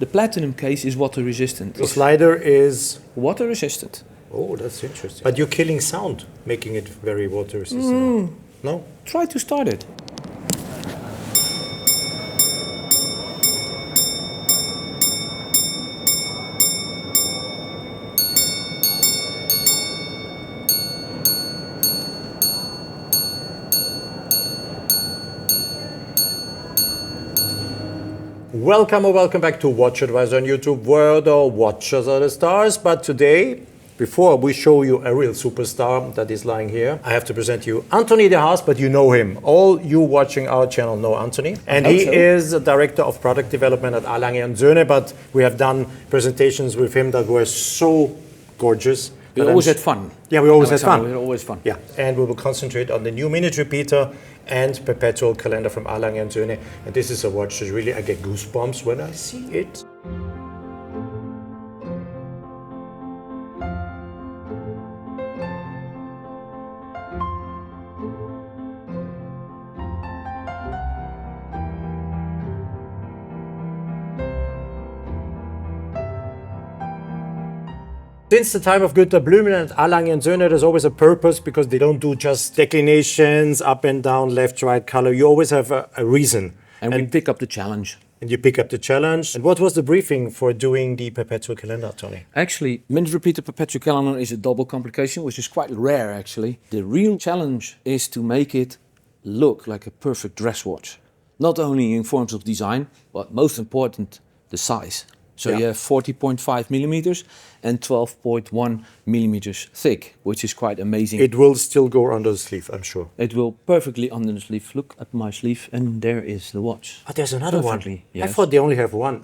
The platinum case is water resistant. The slider is Water resistant. Oh, that's interesting. But you're killing sound, making it very water resistant. No? Try to start it. Welcome or welcome back to WatchAdvisor on YouTube, where the watches are the stars. But today, before we show you a real superstar that is lying here, I have to present you Anthony de Haas, but you know him. All you watching our channel know Anthony. And he is the Director of Product Development at Lange Söhne, but we have done presentations with him that were so gorgeous. We always had fun. Yeah, we always had fun. We had always fun. Yeah, and we will concentrate on the new minute repeater and Perpetual calendar from Lange Söhne. And this is a watch that really, I get goosebumps when I see it. Since the time of Günter Blümel and Lange Söhne, there's always a purpose, because they don't do just declinations, up and down, left, right, color. You always have a reason. And we pick up the challenge. And you pick up the challenge. And what was the briefing for doing the Perpetual calendar, Tony? Actually, minute repeater Perpetual calendar is a double complication, which is quite rare actually. The real challenge is to make it look like a perfect dress watch. Not only in forms of design, but most important, the size. So you have 40.5 millimeters and 12.1 millimeters thick, which is quite amazing. It will still go under the sleeve, I'm sure. It will perfectly under the sleeve. Look at my sleeve, and there is the watch. Oh, there's another one. Yes. I thought they only have one.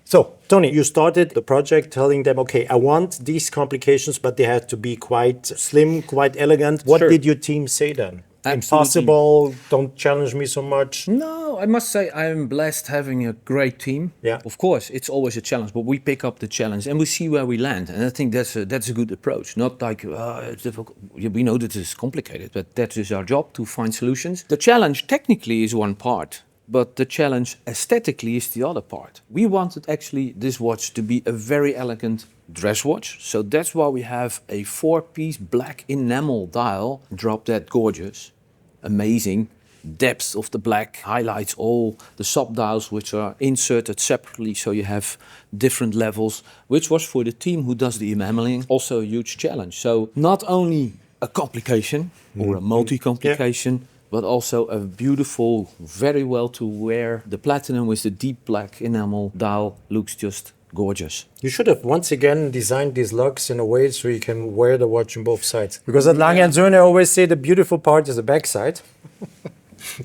So, Tony, you started the project telling them, okay, I want these complications, but they have to be quite slim, quite elegant. What did your team say then? Absolutely. Impossible, don't challenge me so much. No, I must say I am blessed having a great team. Yeah. Of course, it's always a challenge, but we pick up the challenge and we see where we land. And I think that's a good approach. Not like, it's difficult. We know that it's complicated, but that is our job, to find solutions. The challenge technically is one part, but the challenge aesthetically is the other part. We wanted actually this watch to be a very elegant dress watch. So that's why we have a 4-piece black enamel dial. Drop dead gorgeous, amazing. Depth of the black highlights all the sub dials, which are inserted separately, so you have different levels, which was for the team who does the enameling also a huge challenge. So not only a complication or a multi-complication, but also a beautiful, very well to wear. The platinum with the deep black enamel dial looks just gorgeous. You should have once again designed these lugs in a way so you can wear the watch on both sides. Because at Lange Söhne I always say the beautiful part is the back side.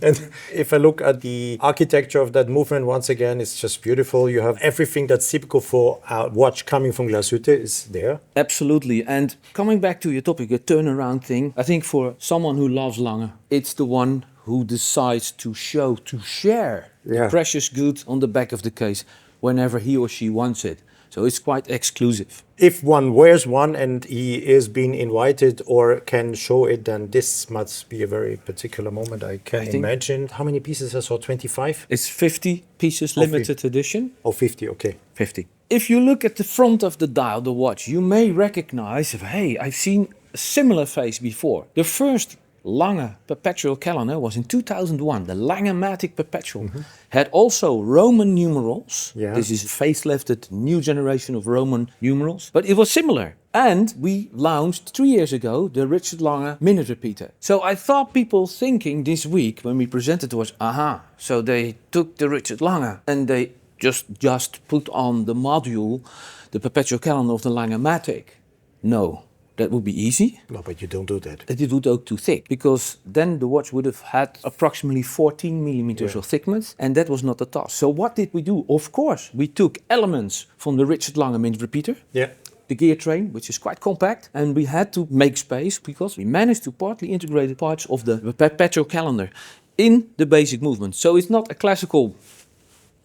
And if I look at the architecture of that movement, once again, it's just beautiful. You have everything that's typical for a watch coming from Glashütte is there. Absolutely. And coming back to your topic, a turnaround thing, I think for someone who loves Lange, it's the one who decides to share the precious good on the back of the case whenever he or she wants it. So it's quite exclusive. If one wears one and he is being invited or can show it, then this must be a very particular moment. I can imagine. How many pieces I saw? 25? It's 50 pieces, limited edition. Oh, 50, okay. 50. If you look at the front of the dial, the watch, you may recognize, hey, I've seen a similar face before. The first Lange Perpetual calendar was in 2001. The Lange-matic Perpetual had also Roman numerals. Yeah. This is a facelifted new generation of Roman numerals, but it was similar. And we launched 3 years ago the Richard Lange minute repeater. So I thought people thinking this week when we presented was, so they took the Richard Lange and they just put on the module, the Perpetual calendar of the Lange-matic. No. That would be easy. No, but you don't do that. It would go too thick, because then the watch would have had approximately 14 millimeters of thickness, and that was not the task. So what did we do? Of course, we took elements from the Richard Lange minute repeater, the gear train, which is quite compact, and we had to make space because we managed to partly integrate parts of the Perpetual calendar in the basic movement. So it's not a classical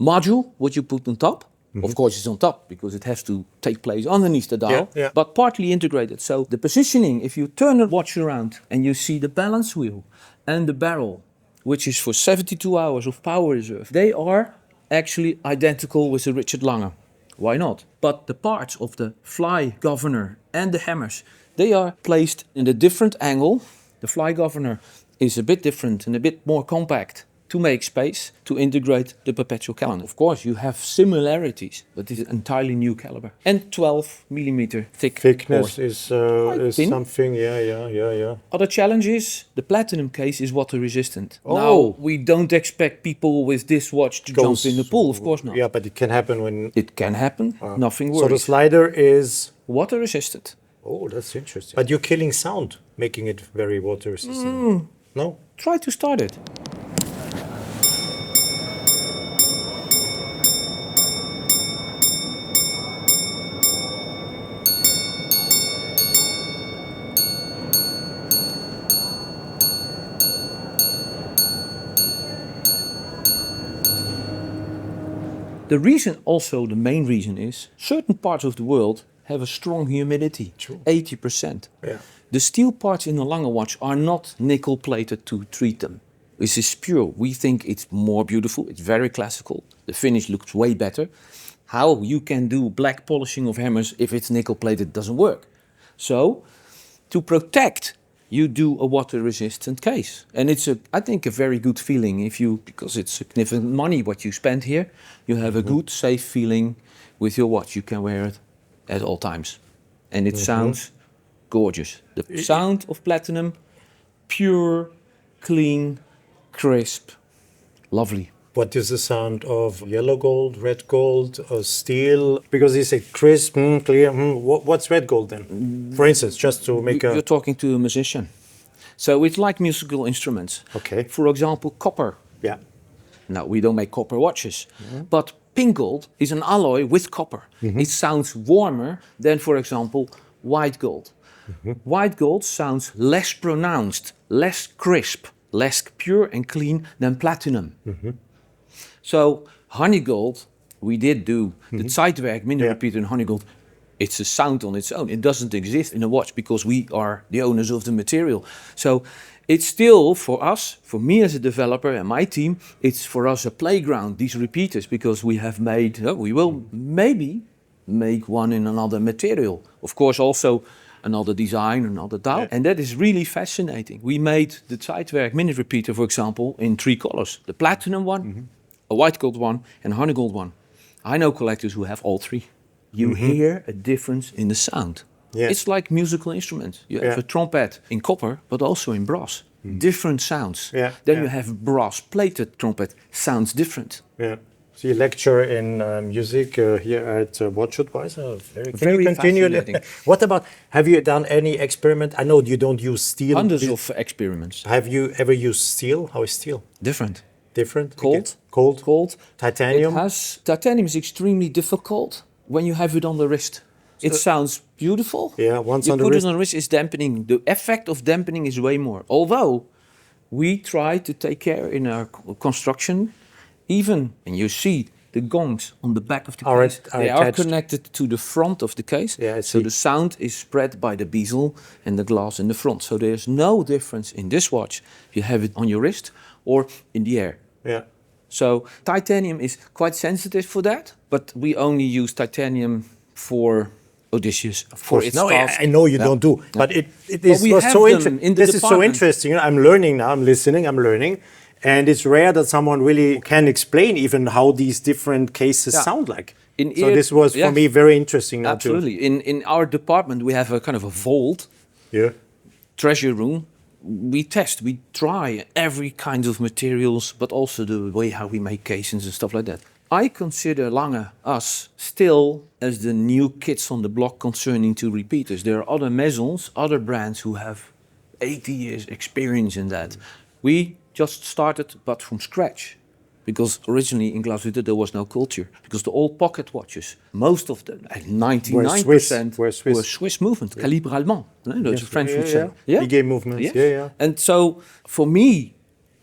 module what you put on top. Of course, it's on top because it has to take place underneath the dial, but partly integrated. So the positioning, if you turn the watch around and you see the balance wheel and the barrel, which is for 72 hours of power reserve, they are actually identical with the Richard Lange. Why not? But the parts of the fly governor and the hammers, they are placed in a different angle. The fly governor is a bit different and a bit more compact to make space to integrate the perpetual calendar. Of course, you have similarities, but it's an entirely new caliber. And 12 millimeter thickness core. is thin. something. Yeah. Other challenges, the platinum case is water resistant. Oh. Now, we don't expect people with this watch to Goes- jump in the pool, of course not. Yeah, but it can happen when. It can happen, nothing So the worries. slider is. Water resistant. Oh, that's interesting. But you're killing sound, making it very water resistant. No. Try to start it. The reason, also the main reason, is certain parts of the world have a strong humidity, True. 80%. Yeah. The steel parts in the Lange watch are not nickel plated to treat them. This is pure. We think it's more beautiful, it's very classical. The finish looks way better. How you can do black polishing of hammers if it's nickel plated doesn't work. So, to protect, you do a water resistant case. And it's I think a very good feeling because it's significant money what you spend here. You have a good, safe feeling with your watch. You can wear it at all times. And it sounds gorgeous. The sound of platinum, pure, clean, crisp, lovely. What is the sound of yellow gold, red gold, or steel? Because you say crisp, clear. What's red gold then? For instance, just to make You're talking to a musician. So it's like musical instruments. Okay. For example, copper. Yeah. Now, we don't make copper watches. But pink gold is an alloy with copper. It sounds warmer than, for example, white gold. White gold sounds less pronounced, less crisp, less pure and clean than platinum. So honey gold, we did do the Zeitwerk mini repeater in honey gold. It's a sound on its own. It doesn't exist in a watch because we are the owners of the material. So it's still for us, for me as a developer and my team, it's for us a playground, these repeaters, because we have made, we will maybe make one in another material. Of course also another design, another dial. And that is really fascinating. We made the Zeitwerk mini repeater, for example, in 3 colors. The platinum one, a white gold one, and a honey gold one. I know collectors who have all 3. You hear a difference in the sound. Yeah. It's like musical instruments. You have a trumpet in copper, but also in brass. Different sounds. Then you have brass-plated trumpet, sounds different. Yeah. So you lecture in music here at WatchAdvisor. Can Very you continue? fascinating. What about, have you done any experiment? I know you don't use steel. Hundreds of experiments. Have you ever used steel? How is steel? Different. Different? Cold. Okay. Cold? Cold. Titanium? Titanium is extremely difficult when you have it on the wrist. It sounds beautiful. Yeah, once you on the put wrist. it on the wrist, it's dampening. The effect of dampening is way more. Although we try to take care in our construction, even, and you see the gongs on the back of the case, they are attached. connected to the front of the case. Yeah, I so see. the sound is spread by the bezel and the glass in the front. So there's no difference in this watch if you have it on your wrist or in the air. Yeah. So titanium is quite sensitive for that, but we only use titanium for Odysseus, for its No, task. I know you don't do, but it is we was have so them interesting. in the This is so department. interesting. I'm learning now. I'm listening. I'm learning, and it's rare that someone really can explain even how these different cases sound like. So this was for me very interesting. Now Absolutely. In our department, we have a kind of a vault, treasure room. We test, we try every kind of materials, but also the way how we make cases and stuff like that. I consider Lange, us, still as the new kids on the block concerning to repeaters. There are other maisons, other brands who have 80 years experience in that. We just started, but from scratch. Because originally in Glashütte there was no culture. Because the old pocket watches, most of them, 99% were Swiss movement, calibre allemand. Those French would say. Piguet movements, And so for me,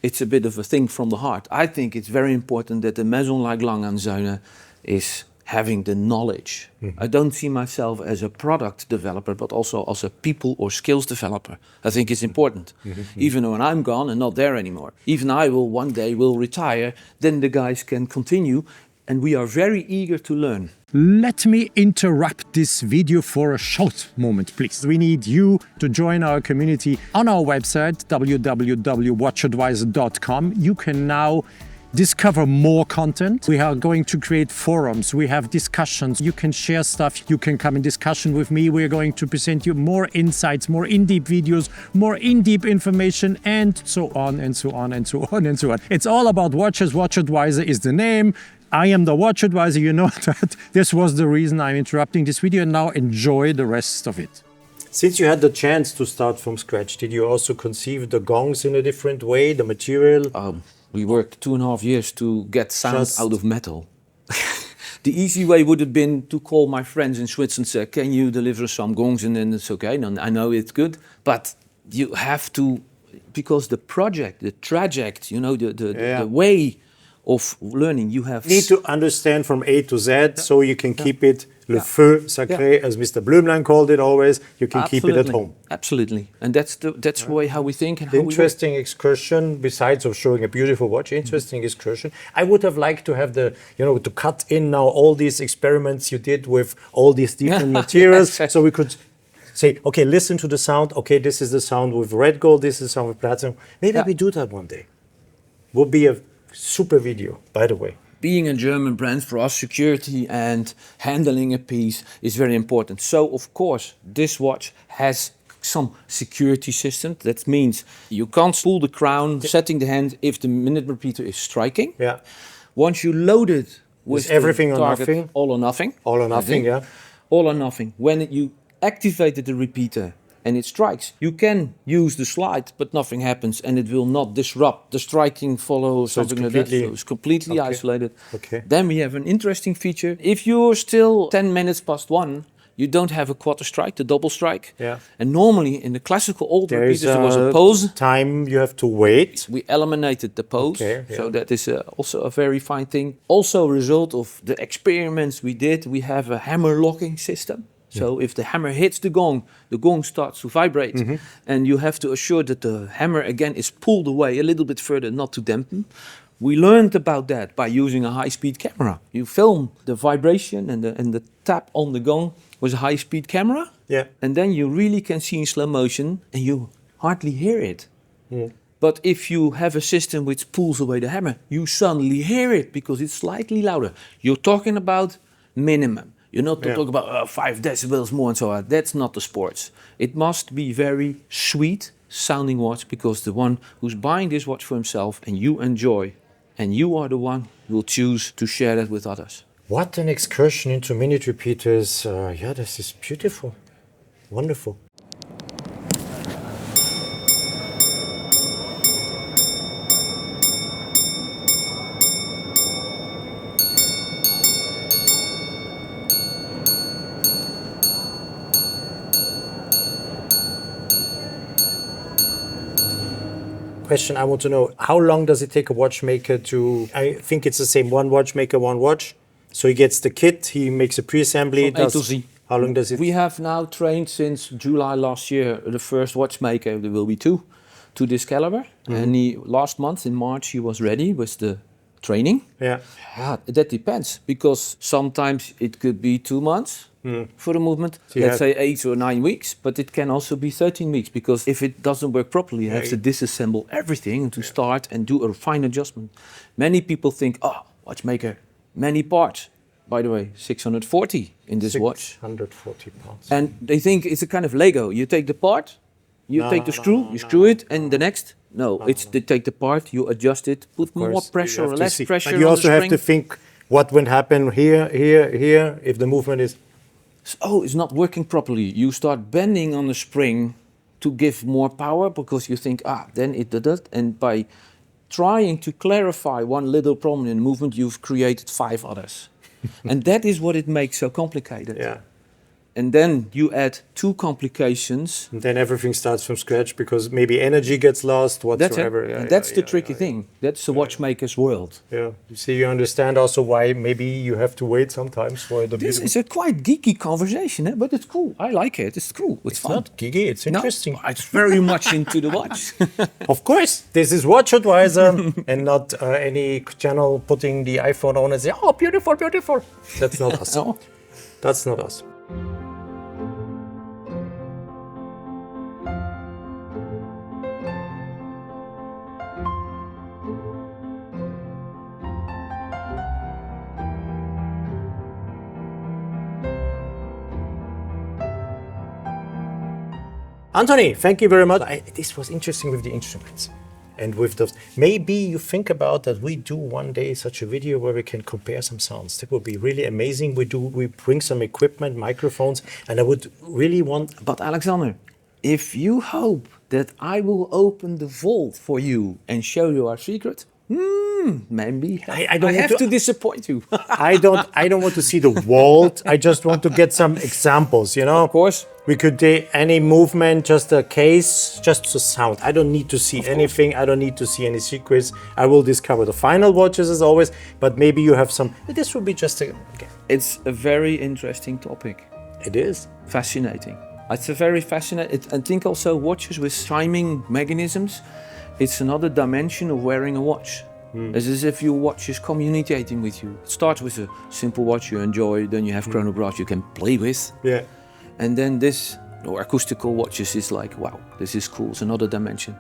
it's a bit of a thing from the heart. I think it's very important that a maison like Lange Söhne is having the knowledge. I don't see myself as a product developer, but also as a people or skills developer. I think it's important. Even when I'm gone and not there anymore. Even I will one day will retire, then the guys can continue, and we are very eager to learn. Let me interrupt this video for a short moment, please. We need you to join our community on our website, www.watchadvisor.com. You can now discover more content. We are going to create forums. We have discussions. You can share stuff. You can come in discussion with me. We're going to present you more insights, more in-deep videos, more in-deep information, and so on and so on and so on and so on. It's all about watches. WatchAdvisor is the name. I am the WatchAdvisor. You know that. This was the reason I'm interrupting this video, and now enjoy the rest of it. Since you had the chance to start from scratch, did you also conceive the gongs in a different way, the material? We worked 2.5 years to get sound out of metal. The easy way would have been to call my friends in Switzerland and say, can you deliver some gongs? And then it's okay, no, I know it's good. But you have to, because the project, the traject, you know, the way of learning, you have... You need to understand from A to Z, so you can keep it le feu sacré, as Mr. Blümlein called it always. You can keep it at home. Absolutely. And that's the way how we think and how interesting excursion, besides of showing a beautiful watch, interesting excursion. I would have liked to have the, you know, to cut in now all these experiments you did with all these different materials, so we could say, okay, listen to the sound. Okay, this is the sound with red gold, this is the sound with platinum. Maybe we do that one day. Would be a super video, by the way. Being a German brand, for us, security and handling a piece is very important. So, of course, this watch has some security system. That means you can't pull the crown, setting the hand if the minute repeater is striking. Yeah. Once you load it with everything or target, nothing? all or nothing. All or nothing, yeah. All or nothing. When you activated the repeater and it strikes, you can use the slide, but nothing happens and it will not disrupt the striking follow something like that. So it's completely isolated. Okay. Then we have an interesting feature. If you're still 10 minutes past 1, you don't have a quarter strike, the double strike. Yeah. And normally in the classical old repeaters there was a a pause. Time you have to wait. We eliminated the pause, so that is also a very fine thing. Also a result of the experiments we did, we have a hammer locking system. So if the hammer hits the gong starts to vibrate, and you have to assure that the hammer again is pulled away a little bit further, not to dampen. We learned about that by using a high-speed camera. You film the vibration and the tap on the gong with a high-speed camera, and then you really can see in slow motion, and you hardly hear it. But if you have a system which pulls away the hammer, you suddenly hear it because it's slightly louder. You're talking about minimum. You're not talking about 5 decibels more and so on. That's not the sports. It must be very sweet sounding watch, because the one who's buying this watch for himself and you enjoy, and you are the one who will choose to share that with others. What an excursion into minute repeaters. Yeah, this is beautiful. Wonderful. Question I want to know, how long does it take a watchmaker to, I think it's the same, one watchmaker, one watch. So he gets the kit, he makes a pre-assembly. From A to Z. How long does it? We have now trained since July last year the first watchmaker, there will be two, to this caliber. And last month in March he was ready with the training. Yeah, that depends, because sometimes it could be 2 months for the movement. So let's say 8 or 9 weeks, but it can also be 13 weeks, because if it doesn't work properly, you have to disassemble everything and to start and do a fine adjustment. Many people think, oh, watchmaker, many parts. By the way, 640 in this watch. 640 parts. And they think it's a kind of Lego. You take the part, you take the screw, you screw it, and the next. They take the part, you adjust it, put more pressure or less pressure. But you also have to think what will happen here, if the movement is... Oh, it's not working properly. You start bending on the spring to give more power, because you think, then it did it. And by trying to clarify one little problem in the movement, you've created 5 others. And that is what it makes so complicated. Yeah. And then you add 2 complications. And then everything starts from scratch because maybe energy gets lost, whatsoever. That's it. Yeah, And that's yeah, the yeah, tricky thing. That's the watchmaker's world. Yeah. You see, you understand also why maybe you have to wait sometimes for the This beautiful... is a quite geeky conversation, but it's cool. I like it. It's cool. It's fun. Not geeky, it's interesting. No, it's very much into the watch. Of course, this is WatchAdvisor and not any channel putting the iPhone on and say, oh, beautiful, beautiful. That's not us. No. That's not us. Anthony, thank you very much. This was interesting with the instruments and with those. Maybe you think about that we do one day such a video where we can compare some sounds. That would be really amazing. We bring some equipment, microphones, and I would really want... But Alexander, if you hope that I will open the vault for you and show you our secret, maybe I have to disappoint you. I don't want to see the vault. I just want to get some examples, you know? Of course. We could do any movement, just a case, just the sound. I don't need to see anything. I don't need to see any secrets. I will discover the final watches as always, but maybe you have some... This would be just a... Okay. It's a very interesting topic. It is. Fascinating. It's a very fascinating... I think also watches with chiming mechanisms, it's another dimension of wearing a watch. It's as if your watch is communicating with you. It starts with a simple watch you enjoy, then you have chronographs you can play with. Yeah. And then this, or acoustical watches, is like, wow, this is cool, it's another dimension.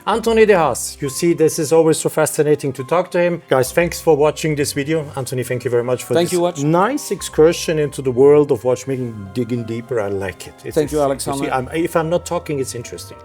Anthony de Haas, you see, this is always so fascinating to talk to him. Guys, thanks for watching this video. Anthony, thank you very much for this nice excursion into the world of watchmaking, digging deeper. I like it. Thank you, Alexander. You see, if I'm not talking, it's interesting.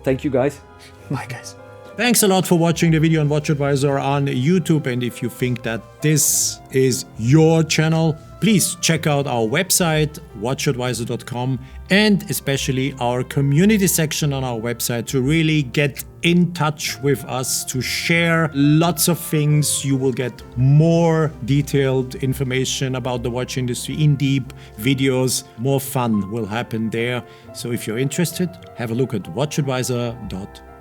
Thank you, guys. Bye, guys. Thanks a lot for watching the video on WatchAdvisor on YouTube. And if you think that this is your channel, please check out our website, watchadvisor.com, and especially our community section on our website to really get in touch with us, to share lots of things. You will get more detailed information about the watch industry, in-depth videos, more fun will happen there. So if you're interested, have a look at watchadvisor.com.